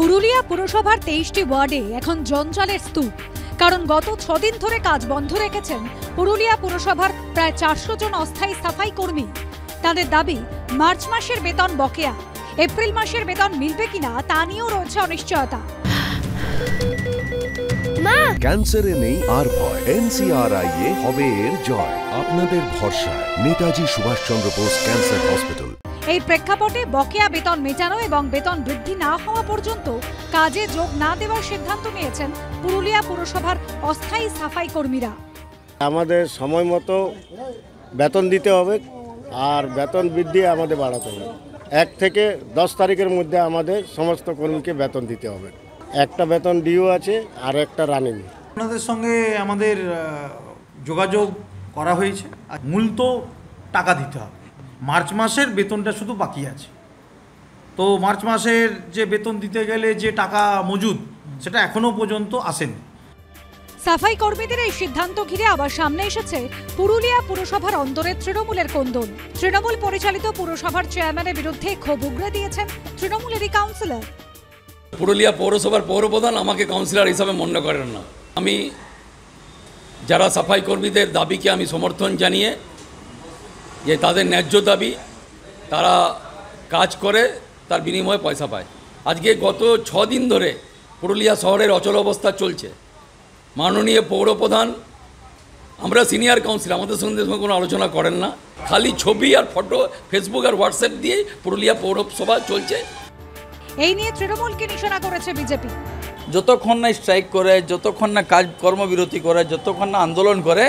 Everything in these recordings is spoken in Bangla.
পুরুলিয়া পুরসভার 23টি ওয়ার্ডে এখন জঞ্জালের স্তূপ। কারণ গত 6 দিন ধরে কাজ বন্ধ রেখেছেন পুরুলিয়া পুরসভার প্রায় 400 জন অস্থায়ী সাফাই কর্মী। তাদের দাবি, মার্চ মাসের বেতন বকেয়া, এপ্রিল মাসের বেতন মিলবে কিনা তা নিয়েও রয়েছে অনিশ্চয়তা। ক্যান্সারে নেই আর ভয়, NCRI এ হবে এর জয়। আপনাদের ভরসা নেতাজি সুভাষচন্দ্র বোস ক্যান্সার হসপিটাল। এই প্রেক্ষাপটে বকেয়া বেতন মেটানো এবং বেতন বৃদ্ধি না হওয়া পর্যন্ত কাজে যোগ না দেওয়ার সিদ্ধান্ত নিয়েছেন পুরুলিয়া পুরসভার অস্থায়ী সাফাই কর্মীরা। আমাদের সময় মতো বেতন দিতে হবে আর বেতন বৃদ্ধি আমাদের বাড়াতে হবে। 1 থেকে 10 তারিখের মধ্যে আমাদের সমস্ত কর্মীকে বেতন দিতে হবে। একটা বেতন ডিও আছে আর একটা রানিং। ওনাদের সঙ্গে আমাদের যোগাযোগ করা হয়েছে। মূল তো টাকা দিতে হবে। মার্চ মাসের বেতনটা শুধু বাকি আছে। তো মার্চ মাসের যে বেতন দিতে গেলে যে টাকা মজুদ, সেটা এখনও পর্যন্ত আসেনি। সাফাই কর্মীদের এই সিদ্ধান্ত ঘিরে আবার সামনে এসেছে পুরুলিয়া পুরসভার অন্দরে তৃণমূলের কোন্দল। তৃণমূল পরিচালিত পুরসভার চেয়ারম্যানের বিরুদ্ধে ক্ষোভ উগরে দিয়েছেন তৃণমূলেরই কাউন্সিলর। পুরুলিয়া পৌরসভার পৌরপ্রধান আমাকে কাউন্সিলর হিসাবে মনে করেন না। আমি যারা সাফাই কর্মীদের দাবিকে আমি সমর্থন জানিয়ে যে তাদের ন্যায্য দাবি, তারা কাজ করে তার বিনিময়ে পয়সা পায়। আজকে গত 6 দিন ধরে পুরুলিয়া শহরের অচল অবস্থা চলছে। মাননীয় পৌরপ্রধান, আমরা সিনিয়র কাউন্সিলর, আমাদের সঙ্গে কোনো আলোচনা করেন না। খালি ছবি আর ফটো ফেসবুক আর হোয়াটসঅ্যাপ দিয়ে পুরুলিয়া পৌরসভা চলছে। এই নিয়ে তৃণমূলকে নিশানা করেছে বিজেপি। যতক্ষণ না স্ট্রাইক করে, যতক্ষণ না কাজ কর্মবিরতি করে, যতক্ষণ না আন্দোলন করে,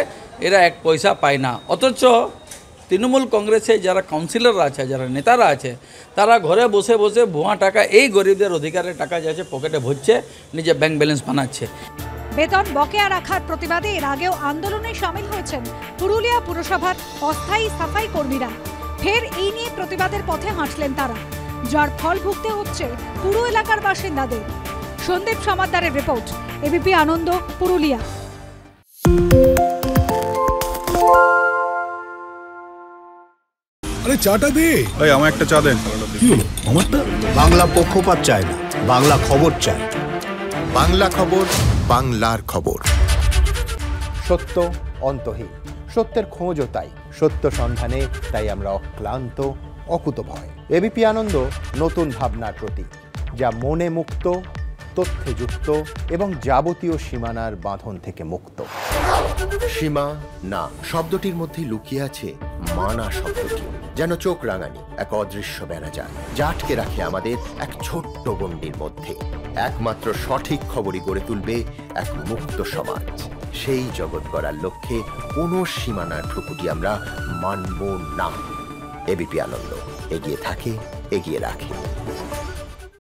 এরা 1 পয়সা পায় না। অথচ তৃণমূল কংগ্রেসে যারা কাউন্সিলররা আছে, যারা নেতারা আছে, তারা ঘরে বসে বসে ভুয়া টাকা, এই গরিবদের অধিকারের টাকা যাচ্ছে পকেটে ভরছে, নিজে ব্যাংক ব্যালেন্স বানাচ্ছে। বেতন বকেয়া রাখার প্রতিবাদে এর আগেও আন্দোলনে সামিল হয়েছেন পুরুলিয়া পুরসভার অস্থায়ী সাফাই কর্মীরা। ফের এই নিয়ে প্রতিবাদের পথে হাঁটলেন তারা, যার ফল ভুগতে হচ্ছে পুরো এলাকার বাসিন্দাদের। সন্দীপ সমাদ্দারের রিপোর্ট, এবিপি আনন্দ, পুরুলিয়া। আরে চাটা দে। এই আমার একটা চা দেন। কি হলো আমারটা? বাংলা পক্ষপাত চায় না, বাংলা খবর চায়। বাংলা খবর, বাংলার খবর। সত্য অন্তহীন, সত্যের খোঁজও তাই, সত্য সন্ধানে তাই আমরা অক্লান্ত, অকুতভয়। এবিপি আনন্দ নতুন ভাবনার প্রতীক, যা মনে মুক্ত, তথ্যে যুক্ত এবং যাবতীয় সীমানার বাঁধন থেকে মুক্ত। সীমা না শব্দটির মধ্যে লুকিয়ে আছে মানা শব্দটি, যেন চোখ রাঙানি এক অদৃশ্য বেড়াজাল, যা আটকে রাখে আমাদের এক ছোট্ট গণ্ডির মধ্যে। একমাত্র সঠিক খবরই গড়ে তুলবে এক মুক্ত সমাজ। সেই জগৎ গড়ার লক্ষ্যে কোনো সীমানার ঠুকুটি আমরা মানব না। এবিপি আনন্দ এগিয়ে থাকে, এগিয়ে রাখে।